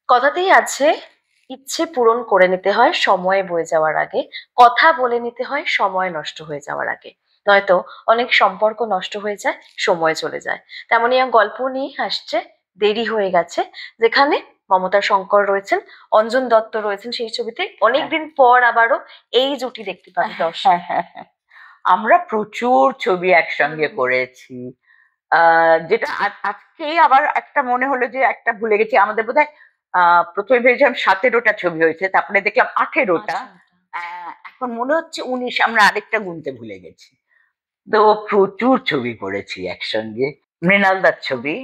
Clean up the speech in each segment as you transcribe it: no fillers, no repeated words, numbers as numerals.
কথাতেই আছে, ইচ্ছে পূরণ করে নিতে হয় সময় বয়ে যাওয়ার আগে, কথা বলে নিতে হয় সময় নষ্ট হয়ে যাওয়ার আগে। নয়তো অনেক সম্পর্ক নষ্ট হয়ে যায়, সময় চলে যায়। তেমনই এক গল্প নিয়ে আসছে দেরি হয়ে গেছে, যেখানে মমতা শঙ্কর রয়েছেন, অঞ্জন দত্ত রয়েছেন সেই ছবিতে। হ্যাঁ, অনেকদিন পর আবারও এই জুটি দেখতে পাবে দর্শক। হ্যাঁ, হ্যাঁ, হ্যাঁ। আমরা প্রচুর ছবি একসঙ্গে করেছি। যেটা আজকেই আবার একটা মনে হলো যে একটা ভুলে গেছি, আমাদের বোধহয় প্রথমে ভেবেছিলাম 17টা ছবি হয়েছে, তারপরে দেখলাম 18টা। আচ্ছা। এখন মনে হচ্ছে 19, আমরা আরেকটা গুনতে ভুলে গেছি। তো প্রচুর ছবি করেছি একসঙ্গে। মৃণাল দার ছবি,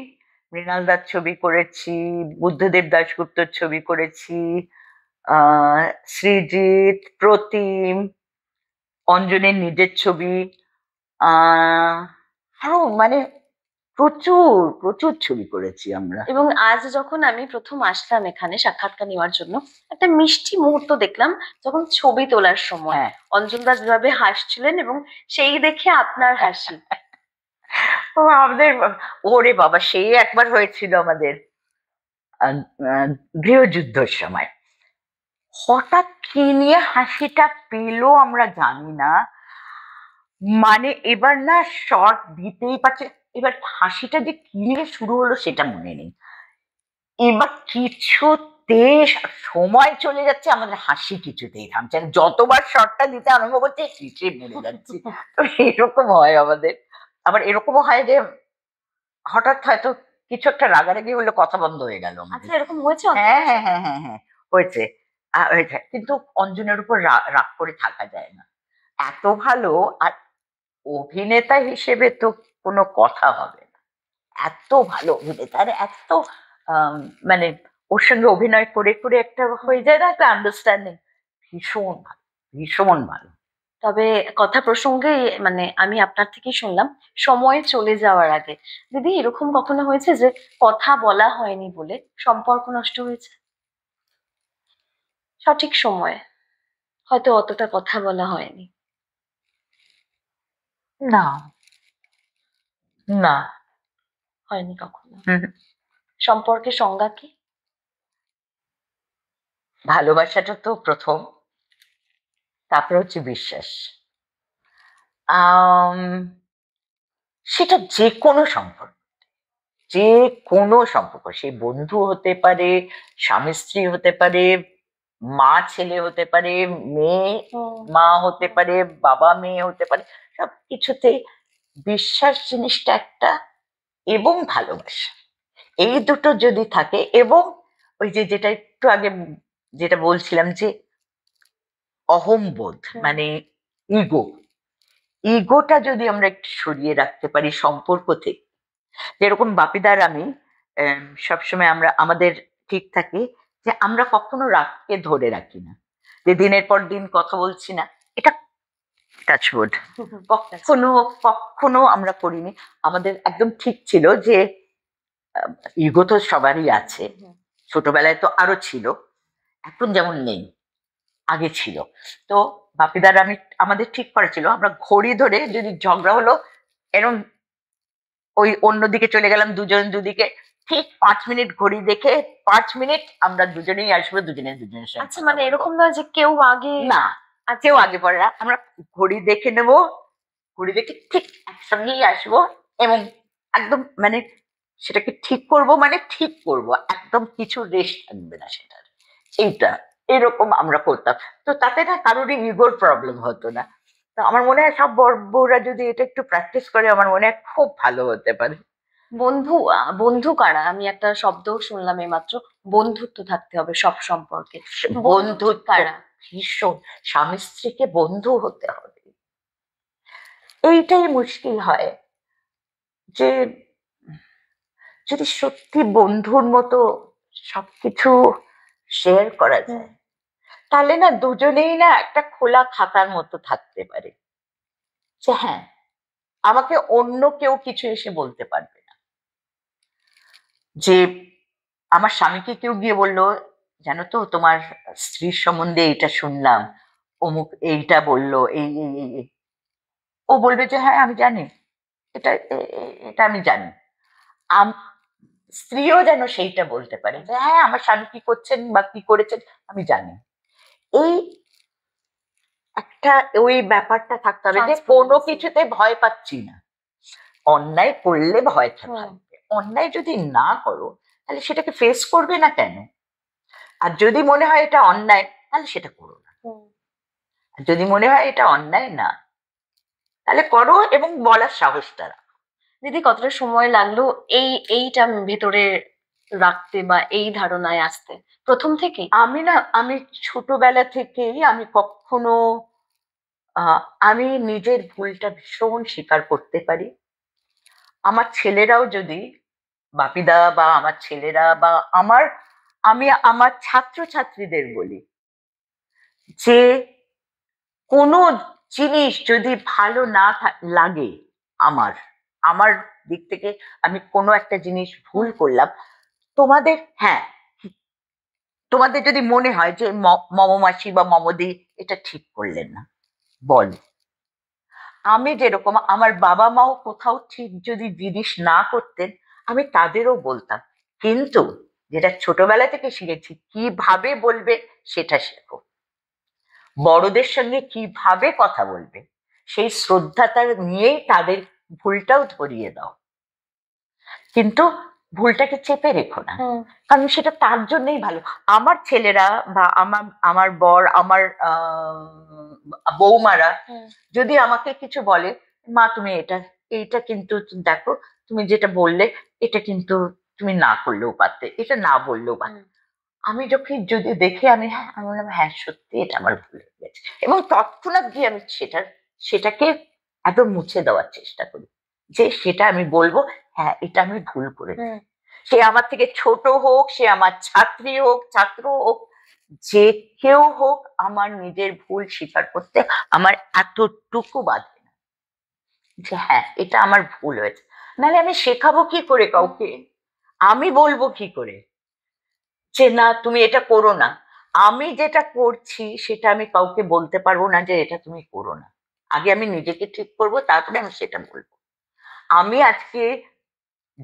মৃণাল দার ছবি করেছি, বুদ্ধদেব দাশগুপ্তর ছবি করেছি, আহ সৃজিত, প্রতিম, অঞ্জনের নিজের ছবি, আহ আরো মানে প্রচুর প্রচুর ছবি করেছি আমরা। এবং আজ যখন আমি প্রথম আসলাম এখানে সাক্ষাৎকার নেওয়ার জন্য, একটা মিষ্টি মুহূর্ত দেখলাম যখন ছবি তোলার সময় হ্যাঁ। অঞ্জন দা যেভাবে হাসছিলেন, এবং সেই দেখে আপনার হাসি। ও আমাদের, ওরে বাবা, সেই একবার হয়েছিল আমাদের আহ, আহ, গৃহযুদ্ধের সময়। হঠাৎ কি নিয়ে হাসিটা পেলো আমরা জানি না। মানে এবার না শর্ট দিতেই পারছে, এবার হাসিটা যে কি নিয়ে শুরু হলো সেটা মনে নেই। এবার কিছুতে সময় চলে যাচ্ছে, আমাদের হাসি কিছুতেই থামছে না, যতবার শর্টটা দিতে আরম্ভ করছে হেসে মরে যাচ্ছি। তো এরকম হয় আমাদের। আবার এরকমও হয় যে হঠাৎ হয়তো কিছু একটা রাগারাগি হলে কথা বন্ধ হয়ে গেল আমাদের। আচ্ছা, এরকম হয়েছে হ্যাঁ, অন্তর্দার হ্যাঁ, সাথে? হ্যাঁ, হ্যাঁ, হ্যাঁ, হয়েছে। হয়েছে, কিন্তু অঞ্জনের উপর রাগ করে থাকা যায় না, এত ভালো। আর অভিনেতা হিসেবে তো কোনো কথা হবে না, এত ভালো অভিনেতা, আর এত আম, মানে ওর সঙ্গে অভিনয় করে করে একটা হয়ে যায় না একটা আন্ডারস্ট্যান্ডিং। ভীষণ ভালো, ভীষণ ভালো। তবে কথা প্রসঙ্গে মানে আমি আপনার থেকেই শুনলাম সময় চলে যাওয়ার আগে, দিদি এরকম কখনো হয়েছে যে কথা বলা হয়নি বলে সম্পর্ক নষ্ট হয়েছে? সঠিক সময়ে হয়তো অতটা কথা বলা হয়নি। না, না। হয়নি কখনো? হুম। সম্পর্কের সংজ্ঞা কি? ভালোবাসাটা তো প্রথম, তারপরে হচ্ছে বিশ্বাস। আম, সেটা যে কোনো সম্পর্ক, যে কোনো সম্পর্ক, সে বন্ধু হতে পারে, স্বামী স্ত্রী হতে পারে, মা ছেলে হতে পারে, মেয়ে হুম। মা হতে পারে, বাবা মেয়ে হতে পারে, সব কিছুতে বিশ্বাস জিনিসটা একটা, এবং ভালোবাসা, এই দুটো যদি থাকে, এবং ওই যে যেটা একটু আগে যেটা বলছিলাম যে অহংবোধ, হুম। মানে ইগো, ইগোটা যদি আমরা একটু সরিয়ে রাখতে পারি সম্পর্ক থেকে। যেরকম বাপিদার আমি সবসময় আমরা আমাদের ঠিক থাকি যে আমরা কখনো রাগকে ধরে রাখি না, যে দিনের পর দিন কথা বলছি না, এটা টাচউড কখনো কখনো আমরা করিনি। আমাদের একদম ঠিক ছিল যে ইগো তো সবারই আছে, ছোটবেলায় তো আরো ছিল, এখন যেমন নেই, আগে ছিল। তো বাপিদার আমি, আমাদের ঠিক করা ছিল আমরা ঘড়ি ধরে যদি ঝগড়া হলো এরকম ওই অন্যদিকে চলে গেলাম, দুজন দুদিকে, ঠিক 5 মিনিট ঘড়ি দেখে 5 মিনিট আমরা দুজনেই আসবো, দুজনের সঙ্গে আচ্ছা, কথা মানে বলবো। এরকম নয় যে কেউ আগে? না, কেউ আচ্ছা। আগে পরে না, আমরা ঘড়ি দেখে নেব, ঘড়ি দেখে ঠিক একসঙ্গেই আসবো, এবং একদম মানে সেটাকে ঠিক করব, মানে ঠিক করব, একদম কিছু রেস্ট থাকবে না সেটার, এইটা এরকম আমরা করতাম। তো তাতে না কারোরই ইগোর প্রবলেম হতো না। তো আমার মনে হয় সব বউরা যদি এটা একটু প্র্যাকটিস করে, আমার মনে হয় খুব ভালো হতে পারে। বন্ধু, বন্ধু কারা? আমি একটা শব্দ শুনলাম এইমাত্র, বন্ধুত্ব থাকতে হবে সব সম্পর্কে। বন্ধু ঠিক বন্ধুত্ব কারা? ভীষণ, স্বামী স্ত্রীকে বন্ধু হতে হবে, এইটাই মুশকিল হয় যে যদি সত্যি বন্ধুর মতো সবকিছু শেয়ার করা যায়, তাহলে না দুজনেই না একটা খোলা খাতার মতো থাকতে পারে, যে হ্যাঁ আমাকে অন্য কেউ কিছু এসে বলতে পারবে না। যে আমার স্বামীকে কেউ গিয়ে বললো, জানো তো তোমার স্ত্রীর সম্বন্ধে এইটা শুনলাম, অমুক এইটা বললো, এই ও বলবে যে হ্যাঁ আমি জানি, এটা এটা আমি জানি। স্ত্রীও যেন সেইটা বলতে পারে যে হ্যাঁ আমার স্বামী কি করছেন বা কি করেছেন আমি জানি। এই একটা ওই ব্যাপারটা থাকতে হবে যে কোনো Transparency. কিছুতে ভয় পাচ্ছি না। অন্যায় করলে ভয় হুম। থাকবে, অন্যায় যদি না করো তাহলে সেটাকে ফেস করবে না কেন? আর যদি মনে হয় এটা অন্যায় তাহলে সেটা করো না। হুম। আর যদি মনে হয় এটা অন্যায় না তাহলে করো এবং বলার সাহসটা রাখো। দিদি, কতটা সময় লাগলো এইটা ভেতরে রাখতে বা এই ধারণায় আসতে? প্রথম থেকেই? আমি ছোটবেলা থেকেই আমি কখনো আমি নিজের ভুলটা ভীষণ স্বীকার করতে পারি। আমার ছেলেরাও যদি বাপিদা বা আমার ছেলেরা বা আমি আমার ছাত্রছাত্রীদের বলি যে কোনো জিনিস যদি ভালো না লাগে আমার আমার দিক থেকে আমি কোনো একটা জিনিস ভুল করলাম, তোমাদের হ্যাঁ তোমাদের যদি মনে হয় যে মমমাসি বা মমদি এটা ঠিক করলেন না, বল। আমি যেরকম আমার বাবা মাও কোথাও ঠিক যদি জিনিস না করতেন আমি তাদেরও বলতাম, কিন্তু যেটা ছোটবেলা থেকে শিখেছি কিভাবে বলবে সেটা শেখো, বড়দের সঙ্গে কিভাবে কথা বলবে সেই শ্রদ্ধাটা নিয়েই তাদের ভুলটাও ধরিয়ে দাও, কিন্তু ভুলটাকে চেপে রেখো না, হুম। কারণ সেটা তার জন্যই ভালো। আমার ছেলেরা বা আমার আমার বর আমার বৌমারা হুম। যদি আমাকে কিছু বলে, মা তুমি এইটা কিন্তু দেখো, তুমি যেটা বললে এটা কিন্তু তুমি না করলেও পারতে, এটা না বললেও পারতে। আমি যখন যদি দেখি আমি বললাম হ্যাঁ সত্যি এটা আমার ভুল হয়ে গেছে, এবং তৎক্ষণাৎ গিয়ে আমি সেটাকে একদম মুছে দেওয়ার চেষ্টা করি, যে সেটা আমি বলবো হ্যাঁ এটা আমি ভুল করেছি। হুম। সে আমার থেকে ছোট হোক, সে আমার ছাত্রী হোক, ছাত্র হোক, যে কেউ হোক, আমার নিজের ভুল স্বীকার করতে আমার এতটুকু বাধে না যে হ্যাঁ এটা আমার ভুল হয়েছে। নাহলে আমি শেখাবো কি করে কাউকে, আমি বলবো কি করে যে না তুমি এটা করো না? আমি যেটা করছি সেটা আমি কাউকে বলতে পারবো না যে এটা তুমি করো না। আগে আমি নিজেকে ঠিক করবো, তারপরে আমি সেটা বলবো। আমি আজকে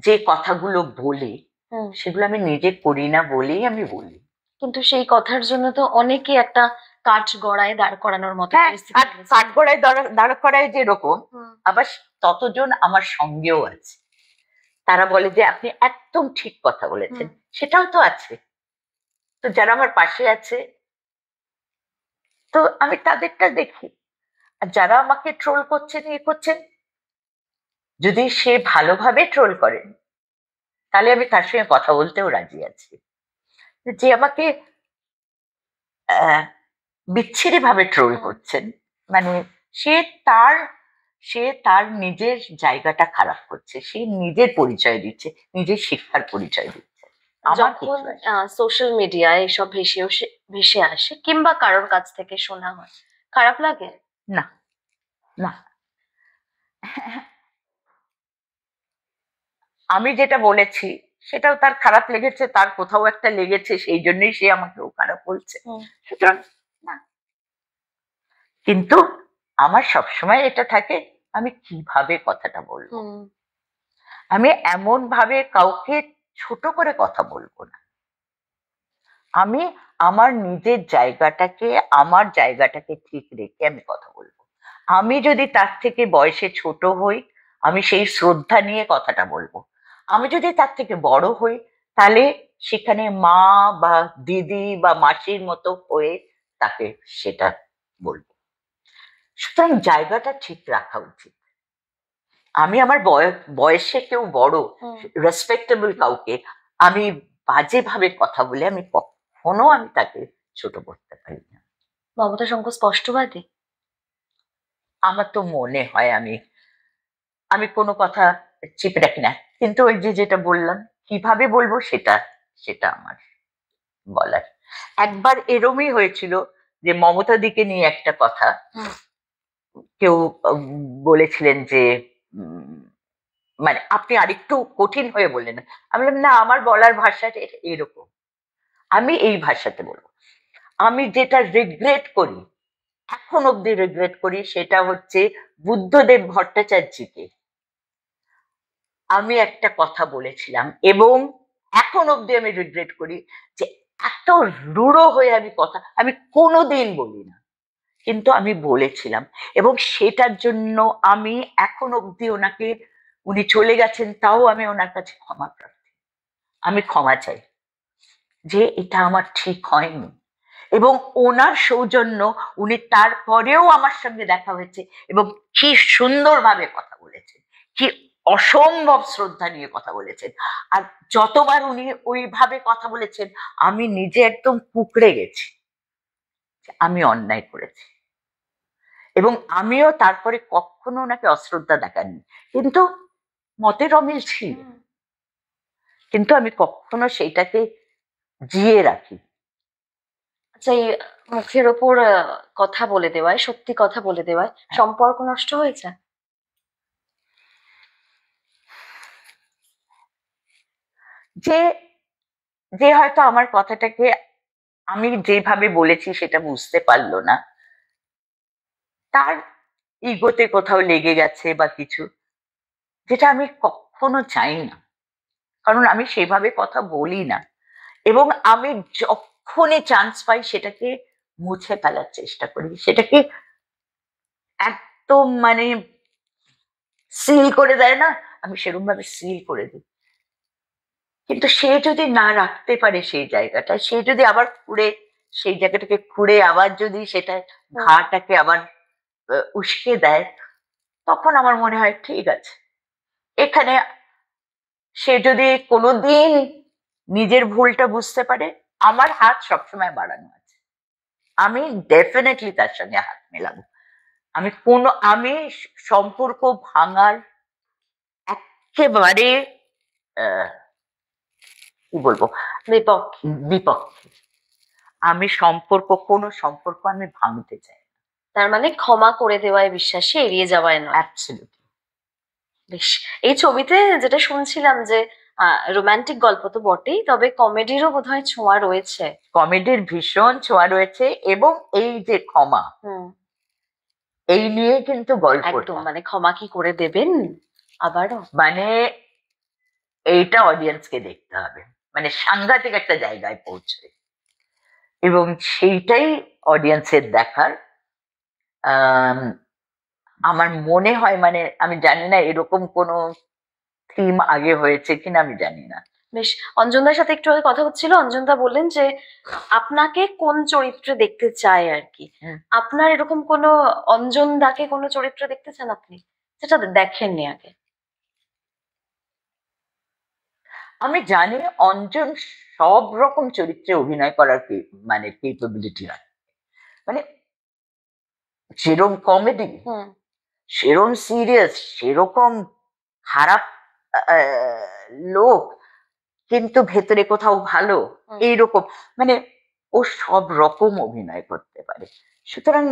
যে কথাগুলো বলি হুম। সেগুলো আমি নিজে করি না বলেই আমি বলি। কিন্তু সেই কথার জন্য তো অনেকে একটা কাঠ গড়ায় দাঁড় করানোর মতো হ্যাঁ, পরিস্থিতি হয়েছে। কাঠগড়ায় দাঁড় করায় যেরকম, হুম। আবার ততজন আমার সঙ্গেও আছে, তারা বলে যে আপনি একদম ঠিক কথা বলেছেন, হুম। সেটাও তো আছে। তো যারা আমার পাশে আছে, তো আমি তাদেরটা দেখি। আর যারা আমাকে ট্রোল করছেন করছেন, যদি সে ভালোভাবে ট্রোল করেন তাহলে আমি তার সঙ্গে কথা বলতেও রাজি আছি। যে আমাকে বিচ্ছিরি ভাবে ট্রোল করছেন, মানে সে তার সে তার নিজের জায়গাটা খারাপ করছে, সে নিজের পরিচয় দিচ্ছে, নিজের শিক্ষার পরিচয় দিচ্ছে। আমার যখন কিছু আসে সোশ্যাল মিডিয়ায় এসব ভেসে আসে কিংবা কারোর কাছ থেকে শোনা হয়, খারাপ লাগে? না, না, আমি যেটা বলেছি সেটাও তার খারাপ লেগেছে, তার কোথাও একটা লেগেছে, সেই জন্যই সে আমাকেও খারাপ বলছে। হুম। সুতরাং না, কিন্তু আমার সবসময় এটা থাকে আমি কিভাবে কথাটা বলবো, হুম। আমি এমন ভাবে কাউকে ছোট করে কথা বলবো না। আমি আমার জায়গাটাকে ঠিক রেখে আমি কথা বলবো। আমি যদি তার থেকে বয়সে ছোট হই আমি সেই শ্রদ্ধা নিয়ে কথাটা বলবো। আমি যদি তার থেকে বড় হই তাহলে সেখানে মা বা দিদি বা মাসির মতো হয়ে তাকে সেটা বলবো। সুতরাং জায়গাটা ঠিক রাখা উচিত। আমি আমার বয়সে কেউ বড় হুম। রেসপেক্টেবল কাউকে আমি বাজেভাবে কথা বলে আমি কখনো আমি তাকে ছোট করতে পারি না। মমতা শঙ্কর স্পষ্টবাদী। আমার তো মনে হয় আমি আমি কোনো কথা চেপে রাখি না, কিন্তু ওই যে যেটা বললাম কিভাবে বলবো সেটা সেটা আমার বলার। একবার এরমই হয়েছিল যে মমতা দিকে নিয়ে একটা কথা হুম। কেউ বলেছিলেন যে উম, মানে আপনি আরেকটু কঠিন হয়ে বললেন। আমি বললাম না আমার বলার ভাষাটা এরকম, আমি এই ভাষাতে বলবো। আমি যেটা রিগ্রেট করি, এখন অব্দি রিগ্রেট করি, সেটা হচ্ছে বুদ্ধদেব ভট্টাচার্যকে আমি একটা কথা বলেছিলাম এবং এখন অব্দি আমি রিগ্রেট করি যে এত রূঢ় হয়ে আমি কোনোদিন বলি না, কিন্তু আমি বলেছিলাম। এবং সেটার জন্য আমি এখন অব্দি ওনাকে, উনি চলে গেছেন তাও আমি ওনার কাছে ক্ষমা প্রার্থী, আমি ক্ষমা চাই যে এটা আমার ঠিক হয়নি। এবং ওনার সৌজন্য, উনি তারপরেও আমার সঙ্গে দেখা হয়েছে এবং কি সুন্দরভাবে কথা বলেছেন, কি অসম্ভব শ্রদ্ধা নিয়ে কথা বলেছেন। আর যতবার উনি ওইভাবে কথা বলেছেন আমি নিজে একদম কুঁকড়ে গেছি যে আমি অন্যায় করেছি। এবং আমিও তারপরে কখনো ওনাকে অশ্রদ্ধা দেখাইনি, কিন্তু মতের অমিল ছিল, কিন্তু আমি কখনো সেইটাকে জিয়ে রাখি। আচ্ছা, এই মুখের ওপর কথা বলে দেওয়ায়, সত্যি কথা বলে দেওয়ায় সম্পর্ক নষ্ট হয়েছে? যে যে হয়তো আমার কথাটাকে আমি যেভাবে বলেছি সেটা বুঝতে পারলো না, তার ইগোতে কোথাও লেগে গেছে বা কিছু, যেটা আমি কখনো চাই না, কারণ আমি সেভাবে কথা বলি না। এবং আমি যখনই চান্স পাই সেটাকে মুছে ফেলার চেষ্টা করি, সেটাকে একদম মানে সিল করে দেয় না, আমি সেরকম ভাবে সিল করে দিই। কিন্তু সে যদি না রাখতে পারে সেই জায়গাটা, সে যদি আবার সেই জায়গাটাকে খুঁড়ে আবার যদি সেটা ঘাটাকে আবার উস্কে দেয়, তখন আমার মনে হয় ঠিক আছে, এখানে সে যদি কোনোদিন নিজের ভুলটা বুঝতে পারে, আমার হাত সবসময় বাড়ানো আছে, আমি ডেফিনেটলি তার সঙ্গে হাত মেলাবো। আমি সম্পর্ক ভাঙার একেবারে আহ, কি বলবো, বিপক্ষে? বিপক্ষে। আমি কোনো সম্পর্ক আমি ভাঙতে চাই। তার মানে ক্ষমা করে দেওয়ায় বিশ্বাসী, এড়িয়ে যাওয়ায় নয়। অ্যাবসলিউটলি। বেশ। এই ছবিতে যেটা শুনছিলাম যে রোমান্টিক গল্প তো বটেই, তবে কমেডিরও বোধহয় ছোঁয়া রয়েছে। কমেডির ভীষণ ছোঁয়া রয়েছে, এবং এই যে ক্ষমা, এই নিয়ে কিন্তু গল্পটা একদম, মানে ক্ষমা কি করে দেবেন আবারও? মানে এইটা অডিয়েন্সকে দেখতে হবে, মানে সাংঘাতিক একটা জায়গায় পৌঁছে, এবং সেইটাই অডিয়েন্সের দেখার। আম, আমার মনে হয়, মানে আমি জানি না এরকম কোনো থিম আগে হয়েছে কিনা, আমি জানি না। বেশ। অঞ্জনদার সাথে একটু আগে কথা হচ্ছিল, অঞ্জনদা বললেন যে আপনাকে কোন চরিত্রে দেখতে চায় আর কি। আপনার এরকম কোনো অঞ্জনদাকে কোনো চরিত্রে দেখতে চান আপনি, যেটা দেখেননি আগে? আমি জানি অঞ্জন সব রকম চরিত্রে অভিনয় করার মানে কেপেবিলিটি রাখে, মানে যেরকম কমেডি, সেরকম সিরিয়াস, সেরকম খারাপ লোক, কিন্তু ভেতরে কোথাও ভালো, এইরকম, মানে ও সব রকম অভিনয় করতে পারে। সুতরাং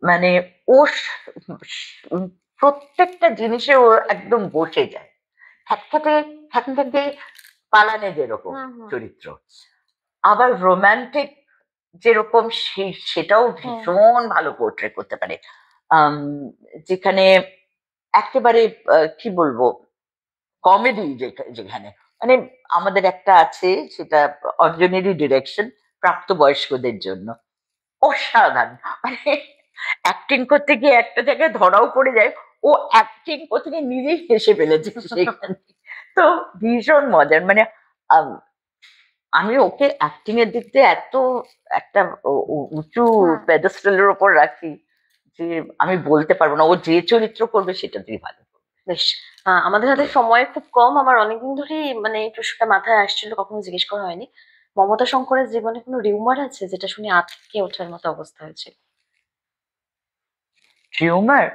মানে ও প্রত্যেকটা জিনিসে ও একদম বসে যায়, ঠ্যাকঠ্যাকে ঠ্যাকঠ্যাকে পালানে যেরকম চরিত্র, আবার রোমান্টিক যেরকম সেটাও ভীষণ ভালো পোর্ট্রে করতে পারে। যেখানে একেবারে কি বলবো, কমেডি যেখানে, মানে আমাদের একটা আছে, সেটা অঞ্জনেরই ডিরেকশন, প্রাপ্তবয়স্কদের জন্য, অসাধারণ, মানে অ্যাক্টিং করতে গিয়ে একটা জায়গায় ধরাও পড়ে যায়, ও অ্যাক্টিং করতে গিয়ে নিজেই হেসে ফেলেছে সেখানে। তো ভীষণ মজার, মানে আমি ওকে অ্যাক্টিং এর দিক দিয়ে এত একটা উঁচু পেডেস্টালের ওপর রাখি যে আমি বলতে পারবো না, ও যে চরিত্র করবে সেটাতেই ভালো। বেশ। আমাদের হাতে সময় খুব কম। আমার অনেকদিন ধরেই মানে এই প্রশ্নটা মাথায় আসছিল, কখনো জিজ্ঞেস করা হয়নি। মমতা শঙ্করের জীবনে কোনো রিউমার আছে যেটা শুনে আঁতকে ওঠার মতো অবস্থা হয়েছিল? টিউমার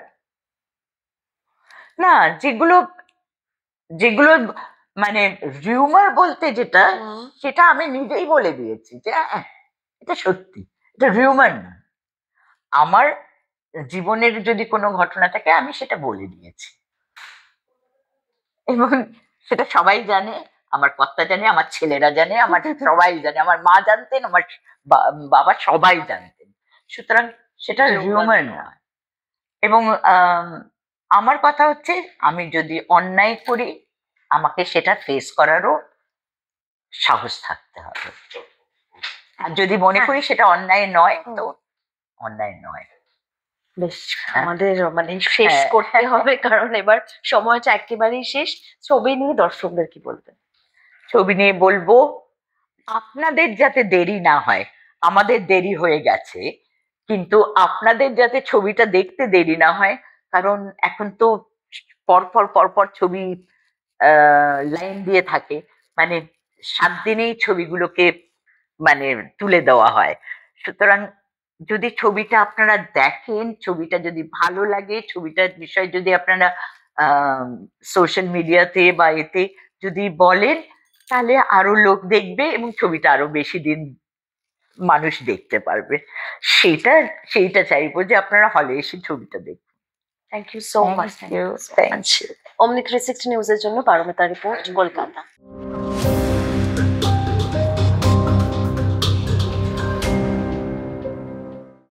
না, যেগুলো যেগুলো মানে রিউমার বলতে যেটা, সেটা আমি নিজেই বলে দিয়েছি যে এটা সত্যি, এটা রিউমার না। আমার জীবনের যদি কোনো ঘটনা থাকে আমি সেটা বলে দিয়েছি, এবং সেটা সবাই জানে, আমার কর্তা জানে, আমার ছেলেরা জানে, আমার সবাই জানে, আমার মা জানতেন, আমার বাবা সবাই জানতেন। সুতরাং সেটা রিউমার নয়। এবং আমার কথা হচ্ছে, আমি যদি অন্যায় করি আমাকে সেটা ফেস করারও সাহস থাকতে হবে। আর যদি মনে করি সেটা অন্যায় নয়, তো অন্যায় নয়। বেশ, হ্যাঁ। আমাদের মানে শেষ হ্যাঁ। করতে হবে, কারণ এবার সময়টা একেবারেই শেষ। ছবি নিয়ে দর্শকদের কি বলবেন? ছবি নিয়ে বলবো, আপনাদের যাতে দেরি না হয়, আমাদের দেরি হয়ে গেছে, কিন্তু আপনাদের যাতে ছবিটা দেখতে দেরি না হয়, কারণ এখন তো পরপর পরপর ছবি লাইন দিয়ে থাকে, মানে 7 দিনেই ছবিগুলোকে মানে তুলে দেওয়া হয়। সুতরাং যদি ছবিটা আপনারা দেখেন, ছবিটা যদি ভালো লাগে, ছবিটার বিষয়ে যদি আপনারা সোশ্যাল মিডিয়াতে বা এতে যদি বলেন, তাহলে আরো লোক দেখবে এবং ছবিটা আরো বেশি দিন মানুষ দেখতে পারবে। সেটা সেইটা চাইবো যে আপনারা হলে এসে ছবিটা দেখুন। Thank you so much. Thank you. অমনি 360 নিউজের জন্য পারমিতা রিপোর্ট, কলকাতা।